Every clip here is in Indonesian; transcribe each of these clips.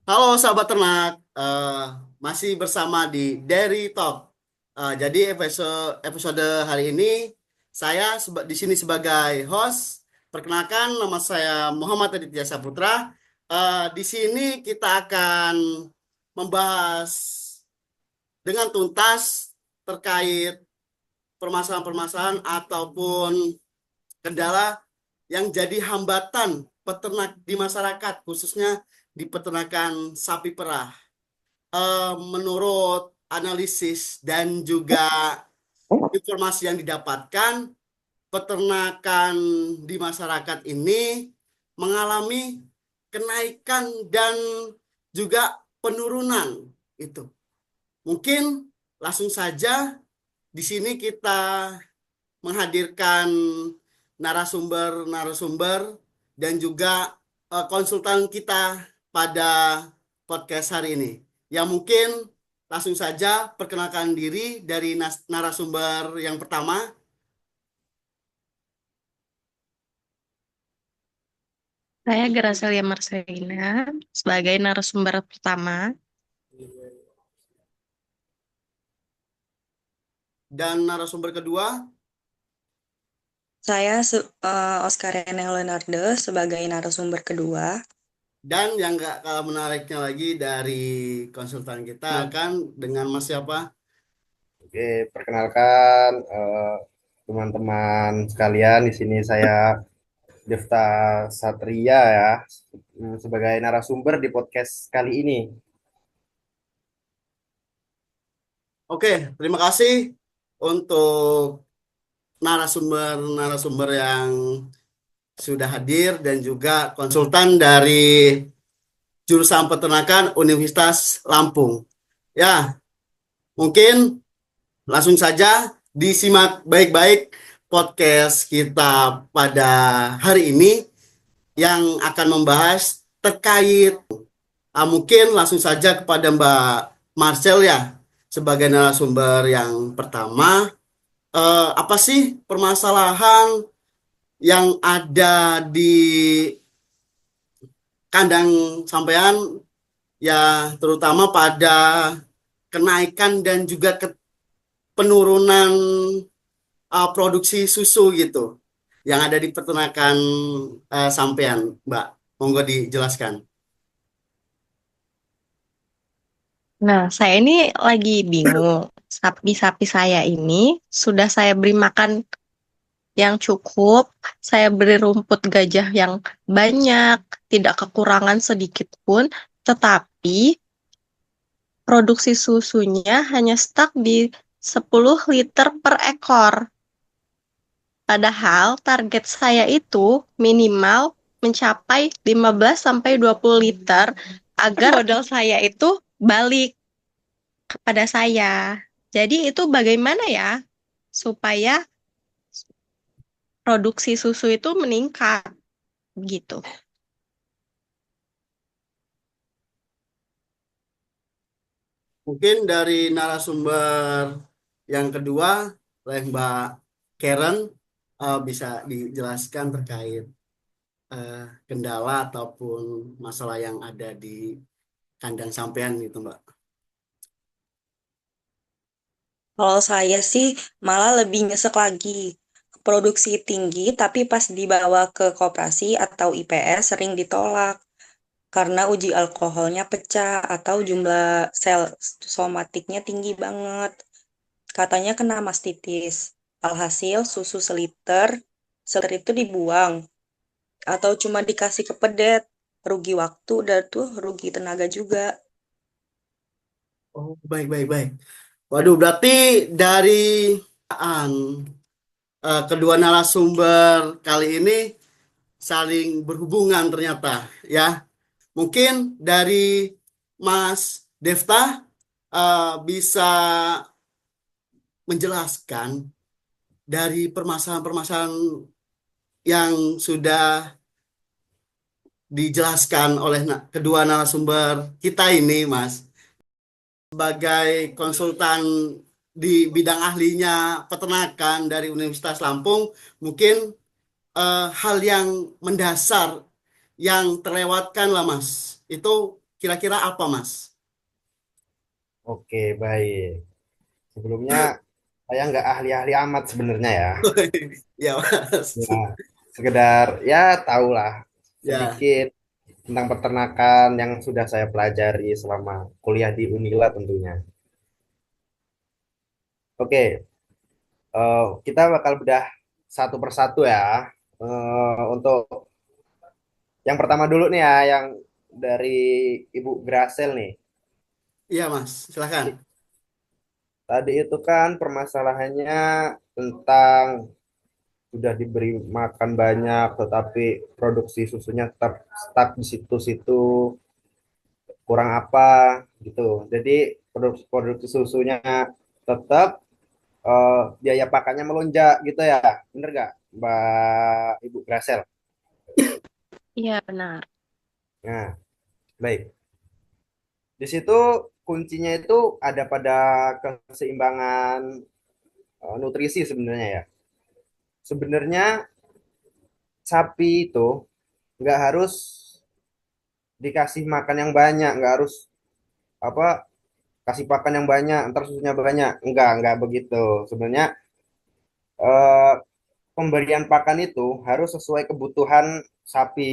Halo sahabat ternak, masih bersama di Dairy Talk. Jadi episode hari ini saya di sini sebagai host. Perkenalkan, nama saya Muhammad Aditya Saputra. Di sini kita akan membahas dengan tuntas terkait permasalahan-permasalahan ataupun kendala yang jadi hambatan peternak di masyarakat, khususnya di peternakan sapi perah. Menurut analisis dan juga informasi yang didapatkan, peternakan di masyarakat ini mengalami kenaikan dan juga penurunan itu. Mungkin langsung saja di sini kita menghadirkan narasumber-narasumber dan juga konsultan kita pada podcast hari ini. Ya mungkin langsung saja perkenalkan diri dari narasumber yang pertama. Saya Gracelia Marcelina sebagai narasumber pertama. Dan narasumber kedua. Saya Oscariana Leonardo sebagai narasumber kedua. Dan yang nggak kalah menariknya lagi dari konsultan kita akan dengan Mas siapa? Oke, perkenalkan teman-teman sekalian, di sini saya Devta Satria ya, sebagai narasumber di podcast kali ini. Oke, terima kasih untuk narasumber-narasumber yang sudah hadir dan juga konsultan dari jurusan peternakan Universitas Lampung. Ya, mungkin langsung saja disimak baik-baik podcast kita pada hari ini yang akan membahas terkait mungkin langsung saja kepada Mbak Marcel ya sebagai narasumber yang pertama. Apa sih permasalahan yang ada di kandang sampean ya, terutama pada kenaikan dan juga penurunan produksi susu gitu yang ada di peternakan sampean, Mbak. Monggo dijelaskan. Nah, saya ini lagi bingung. Sapi-sapi saya ini sudah saya beri makan yang cukup, saya beri rumput gajah yang banyak, tidak kekurangan sedikit pun, tetapi produksi susunya hanya stuck di 10 liter per ekor. Padahal target saya itu minimal mencapai 15 sampai 20 liter agar modal saya itu balik kepada saya. Jadi itu bagaimana ya supaya produksi susu itu meningkat gitu. Mungkin dari narasumber yang kedua, oleh Mbak Karen, bisa dijelaskan terkait eh, kendala ataupun masalah yang ada di kandang sampean gitu, Mbak. Kalau saya sih malah lebih nyesek lagi. Produksi tinggi tapi pas dibawa ke koperasi atau IPS sering ditolak karena uji alkoholnya pecah atau jumlah sel somatiknya tinggi banget. Katanya kena mastitis. Alhasil susu seliter itu dibuang atau cuma dikasih ke pedet. Rugi waktu dan tuh rugi tenaga juga. Oh, baik, baik, baik. Waduh, berarti dari kedua narasumber kali ini saling berhubungan ternyata ya. Mungkin dari Mas Devta bisa menjelaskan dari permasalahan-permasalahan yang sudah dijelaskan oleh kedua narasumber kita ini, Mas. Sebagai konsultan di bidang ahlinya peternakan dari Universitas Lampung, mungkin hal yang mendasar yang terlewatkan lah, Mas. Itu kira-kira apa, Mas? Oke, baik. Sebelumnya saya nggak ahli-ahli amat sebenarnya ya. Ya, Mas. Ya, sekedar ya tahulah Ya, sedikit tentang peternakan yang sudah saya pelajari selama kuliah di Unila tentunya. Oke, kita bakal bedah satu persatu ya. Untuk yang pertama dulu nih ya, yang dari Ibu Grasel nih. iya, Mas. Silakan. Tadi itu kan permasalahannya tentang sudah diberi makan banyak, tetapi produksi susunya tetap stuck di situ-situ, kurang apa gitu. Jadi produksi susunya tetap, biaya pakannya melonjak gitu ya. Bener gak, Mbak Ibu Grasel? Iya, benar. Nah, baik. Di situ kuncinya itu ada pada keseimbangan nutrisi sebenarnya ya. Sebenarnya sapi itu nggak harus dikasih makan yang banyak, nggak harus apa kasih pakan yang banyak, ntar susunya banyak. Enggak begitu. Sebenarnya eh, pemberian pakan itu harus sesuai kebutuhan sapi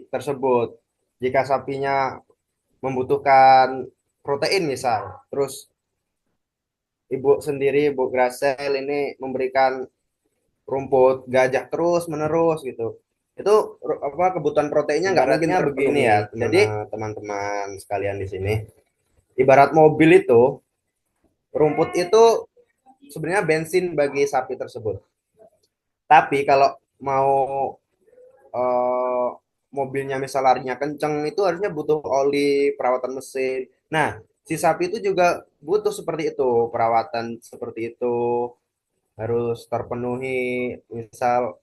tersebut. Jika sapinya membutuhkan protein misal, terus ibu sendiri, Ibu Grasel ini memberikan rumput gajah terus menerus gitu. Itu apa kebutuhan proteinnya nggak mungkin begini ya, jadi teman-teman sekalian di sini. Ibarat mobil itu, rumput itu sebenarnya bensin bagi sapi tersebut. Tapi kalau mau eh, mobilnya misal larinya kenceng, itu harusnya butuh oli, perawatan mesin. Nah, si sapi itu juga butuh seperti itu, perawatan seperti itu harus terpenuhi. Misal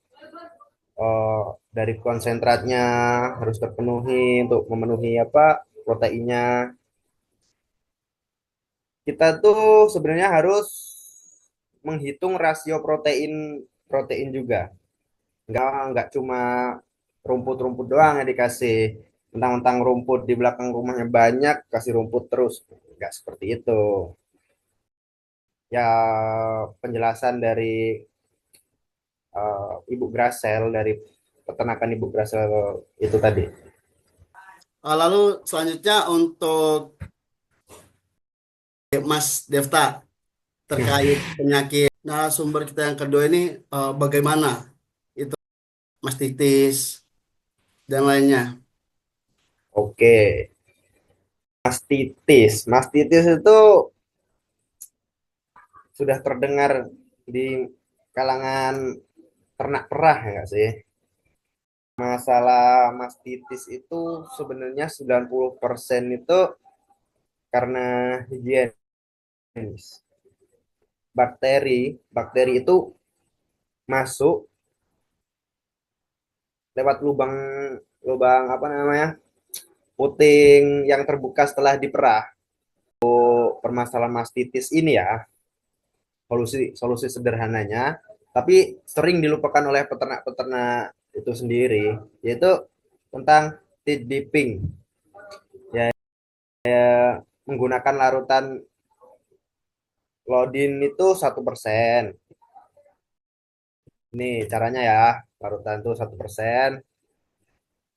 eh, dari konsentratnya harus terpenuhi untuk memenuhi apa proteinnya. Kita tuh sebenarnya harus menghitung rasio protein protein juga. Nggak cuma rumput-rumput doang yang dikasih. Mentang-mentang rumput di belakang rumahnya banyak, kasih rumput terus. Nggak seperti itu. Ya, penjelasan dari Ibu Grasel, dari peternakan Ibu Grasel itu tadi. Lalu selanjutnya untuk Mas Devta terkait penyakit narasumber kita yang kedua ini, bagaimana itu mastitis dan lainnya. Oke, mastitis. Mastitis itu sudah terdengar di kalangan ternak perah ya nggak sih? Masalah mastitis itu sebenarnya 90% itu karena higienis. Bakteri itu masuk lewat lubang lubang apa namanya? Puting yang terbuka setelah diperah. Permasalahan mastitis ini ya, solusi solusi sederhananya, tapi sering dilupakan oleh peternak-peternak itu sendiri, yaitu tentang feed dipping, ya, menggunakan larutan Lodin itu 1%. Ini caranya ya, larutan itu 1%,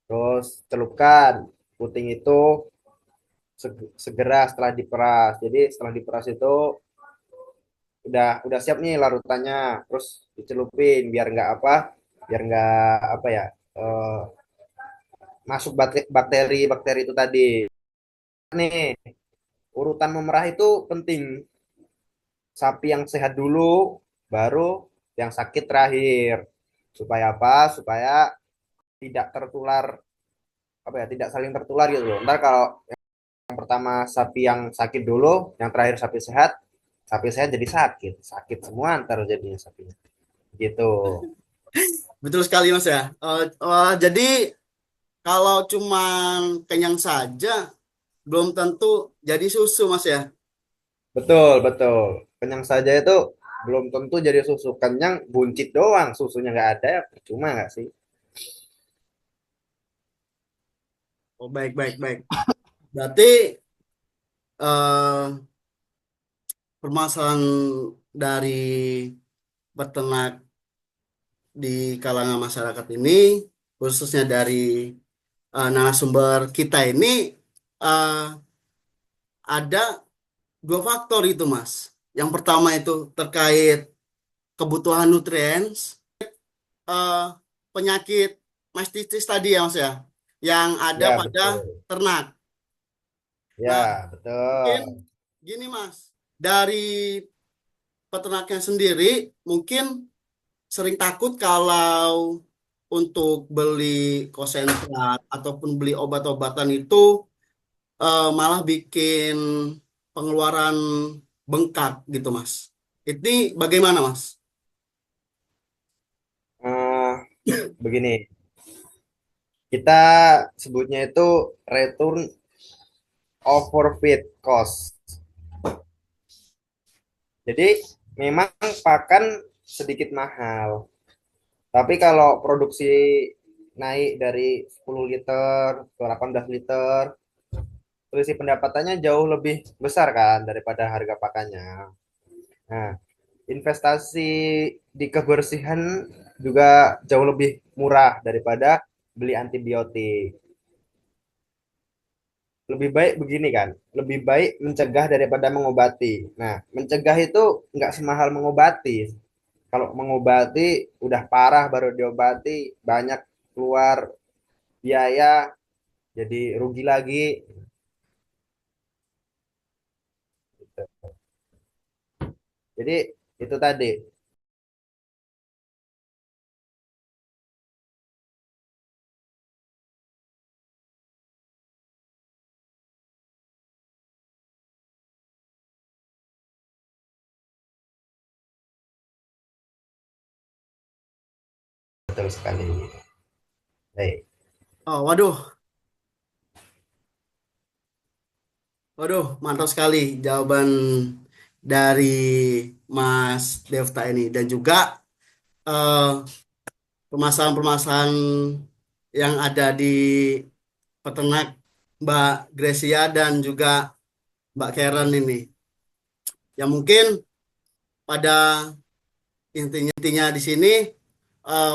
terus celupkan puting itu segera setelah diperas. Jadi setelah diperas itu udah siap nih larutannya, terus dicelupin biar nggak apa, biar nggak apa ya, eh, masuk bakteri-bakteri itu tadi. Nih, urutan memerah itu penting. Sapi yang sehat dulu, baru yang sakit terakhir. Supaya apa? Supaya tidak tertular, apa ya, tidak saling tertular gitu loh. Ntar kalau yang pertama sapi yang sakit dulu, yang terakhir sapi sehat jadi sakit. Sakit semua ntar jadinya sapinya. Gitu. Betul sekali Mas ya. Jadi kalau cuma kenyang saja belum tentu jadi susu Mas ya. Betul, betul. Kenyang saja itu belum tentu jadi susu. Kenyang buncit doang, susunya nggak ada ya percuma nggak sih? Oh, baik baik baik. Berarti eh, permasalahan dari peternak di kalangan masyarakat ini, khususnya dari narasumber kita ini, eh, ada dua faktor itu, Mas. Yang pertama itu terkait kebutuhan nutriens, eh, penyakit mastitis tadi ya, Mas ya, yang ada Ya, pada betul. ternak. Nah, Ya, mungkin betul. gini, Mas, dari peternaknya sendiri mungkin sering takut kalau untuk beli konsentrat ataupun beli obat-obatan itu malah bikin pengeluaran bengkak gitu, Mas. Ini bagaimana, Mas? Eh, Begini, kita sebutnya itu return over feed cost. Jadi memang pakan sedikit mahal, tapi kalau produksi naik dari 10 liter ke 18 liter, selisih pendapatannya jauh lebih besar kan daripada harga pakannya. Nah, investasi di kebersihan juga jauh lebih murah daripada beli antibiotik. Lebih baik begini kan, lebih baik mencegah daripada mengobati. Nah, mencegah itu nggak semahal mengobati. Kalau mengobati udah parah baru diobati, banyak keluar biaya, jadi rugi lagi. Jadi itu tadi. Betul sekali. Baik. Oh, waduh, waduh, mantap sekali jawaban dari Mas Devta ini dan juga eh, permasalahan-permasalahan yang ada di peternak Mbak Gracia dan juga Mbak Karen ini. Ya mungkin pada intinya di sini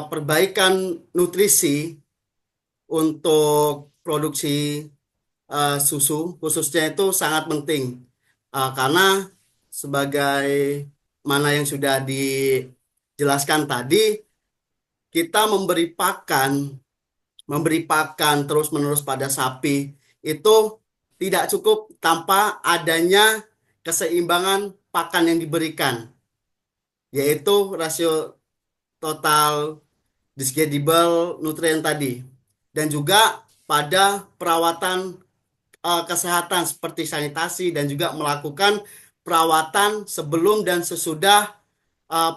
perbaikan nutrisi untuk produksi susu khususnya itu sangat penting. Karena sebagai mana yang sudah dijelaskan tadi, kita memberi pakan terus-menerus pada sapi itu tidak cukup tanpa adanya keseimbangan pakan yang diberikan, yaitu rasio total disgradable nutrien tadi, dan juga pada perawatan kesehatan seperti sanitasi dan juga melakukan perawatan sebelum dan sesudah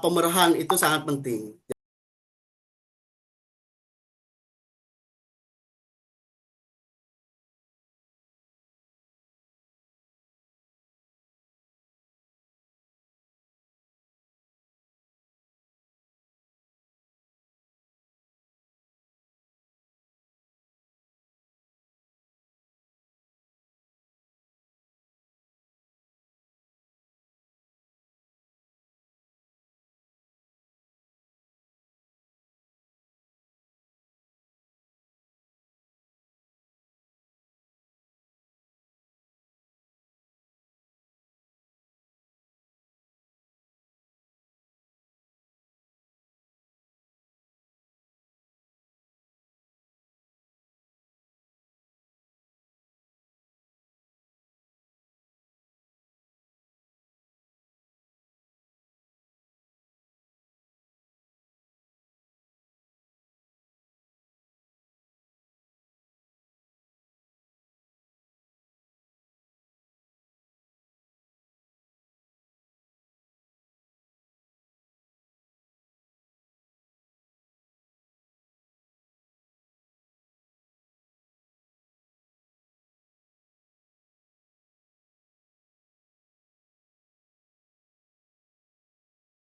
pemerahan itu sangat penting.